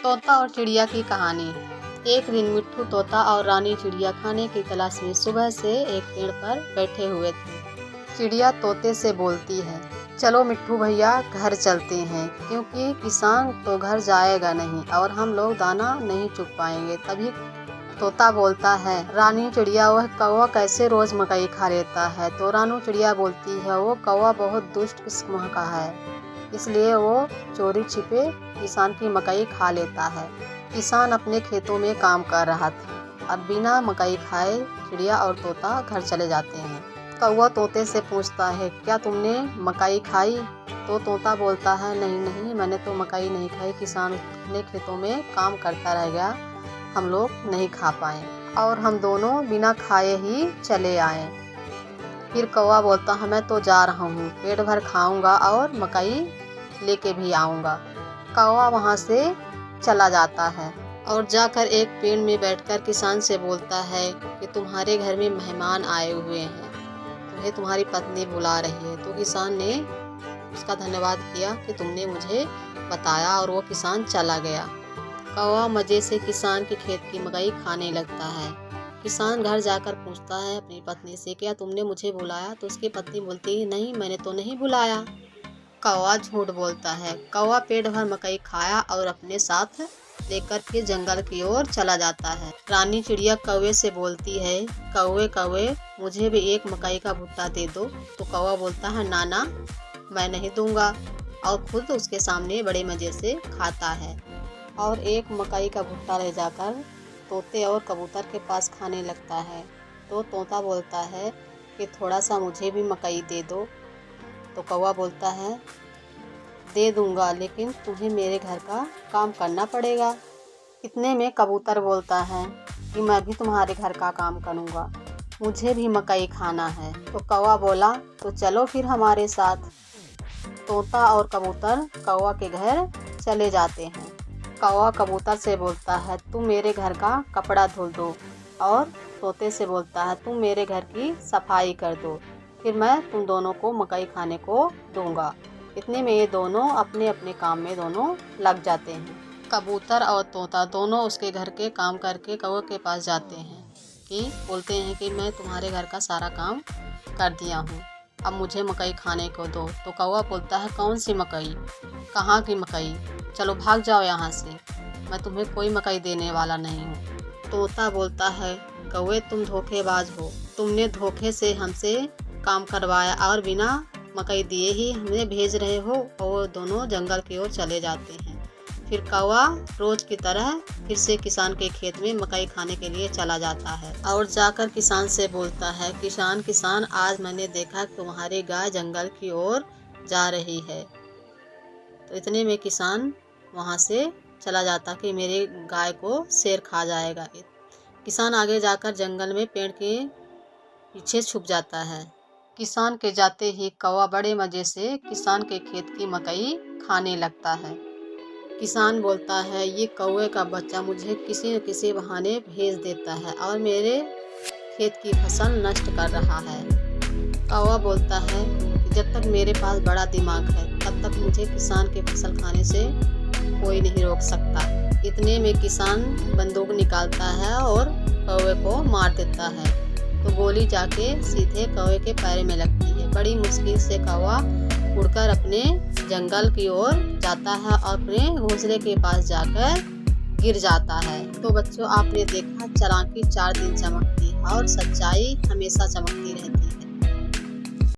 तोता और चिड़िया की कहानी। एक दिन मिट्ठू तोता और रानी चिड़िया खाने की तलाश में सुबह से एक पेड़ पर बैठे हुए थे। चिड़िया तोते से बोलती है, चलो मिट्ठू भैया घर चलते हैं, क्योंकि किसान तो घर जाएगा नहीं और हम लोग दाना नहीं चुग पाएंगे। तभी तोता बोलता है, रानी चिड़िया वह कौवा कैसे रोज मकई खा लेता है? तो रानी चिड़िया बोलती है, वो कौवा बहुत दुष्ट किस्म का है, इसलिए वो चोरी छिपे किसान की मकई खा लेता है। किसान अपने खेतों में काम कर रहा था और बिना मकई खाए चिड़िया और तोता घर चले जाते हैं। कौवा तोते से पूछता है, क्या तुमने मकई खाई? तो तोता बोलता है, नहीं नहीं, मैंने तो मकई नहीं खाई, किसान अपने खेतों में काम करता रह गया, हम लोग नहीं खा पाए और हम दोनों बिना खाए ही चले आए। फिर कौवा बोलता है, मैं तो जा रहा हूँ, पेट भर खाऊंगा और मकई लेके भी आऊँगा। कौवा वहाँ से चला जाता है और जाकर एक पेड़ में बैठकर किसान से बोलता है कि तुम्हारे घर में मेहमान आए हुए हैं, तुम्हें तुम्हारी पत्नी बुला रही है। तो किसान ने उसका धन्यवाद किया कि तुमने मुझे बताया और वो किसान चला गया। कौवा मज़े से किसान के खेत की मकई खाने लगता है। किसान घर जाकर पूछता है अपनी पत्नी से, क्या तुमने मुझे बुलाया? तो उसकी पत्नी बोलती है, नहीं, मैंने तो नहीं बुलाया। कौवा झूठ बोलता है। कौवा पेट भर मकई खाया और अपने साथ लेकर फिर जंगल की ओर चला जाता है। रानी चिड़िया कौवे से बोलती है, कौवे कौवे मुझे भी एक मकई का भुट्टा दे दो। तो कौवा बोलता है, नाना मैं नहीं दूंगा, और खुद उसके सामने बड़े मज़े से खाता है और एक मकई का भुट्टा ले जाकर तोते और कबूतर के पास खाने लगता है। तो तोता बोलता है कि थोड़ा सा मुझे भी मकई दे दो। तो कौवा बोलता है, दे दूंगा, लेकिन तुम्हें मेरे घर का काम करना पड़ेगा। इतने में कबूतर बोलता है कि मैं भी तुम्हारे घर का काम करूंगा, मुझे भी मकई खाना है। तो कौवा बोला, तो चलो फिर हमारे साथ। तोता और कबूतर कौवा के घर चले जाते हैं। कौवा कबूतर से बोलता है, तुम मेरे घर का कपड़ा धुल दो, और तोते से बोलता है, तुम मेरे घर की सफाई कर दो, फिर मैं तुम दोनों को मकई खाने को दूंगा। इतने में ये दोनों अपने अपने काम में दोनों लग जाते हैं। कबूतर और तोता दोनों उसके घर के काम करके कौवे के पास जाते हैं कि बोलते हैं कि मैं तुम्हारे घर का सारा काम कर दिया हूँ, अब मुझे मकई खाने को दो। तो कौवा बोलता है, कौन सी मकई, कहाँ की मकई, चलो भाग जाओ यहाँ से, मैं तुम्हें कोई मकई देने वाला नहीं हूँ। तोता बोलता है, कौवे तुम धोखेबाज हो, तुमने धोखे से हमसे काम करवाया और बिना मकई दिए ही हमें भेज रहे हो। और वो दोनों जंगल की ओर चले जाते हैं। फिर कौवा रोज की तरह फिर से किसान के खेत में मकई खाने के लिए चला जाता है और जाकर किसान से बोलता है, किसान किसान आज मैंने देखा कि तुम्हारी गाय जंगल की ओर जा रही है। तो इतने में किसान वहाँ से चला जाता कि मेरी गाय को शेर खा जाएगा। किसान आगे जाकर जंगल में पेड़ के पीछे छुप जाता है। किसान के जाते ही कौवा बड़े मज़े से किसान के खेत की मकई खाने लगता है। किसान बोलता है, ये कौवे का बच्चा मुझे किसी न किसी बहाने भेज देता है और मेरे खेत की फसल नष्ट कर रहा है। कौवा बोलता है कि जब तक मेरे पास बड़ा दिमाग है तब तक मुझे किसान के फसल खाने से कोई नहीं रोक सकता। इतने में किसान बंदूक निकालता है और कौवे को मार देता है। तो गोली जाके सीधे कौवे के पैर में लगती है। बड़ी मुश्किल से कौवा उड़कर अपने जंगल की ओर जाता है और अपने घोंसले के पास जाकर गिर जाता है। तो बच्चों, आपने देखा, चालाकी 4 दिन चमकती है और सच्चाई हमेशा चमकती रहती है।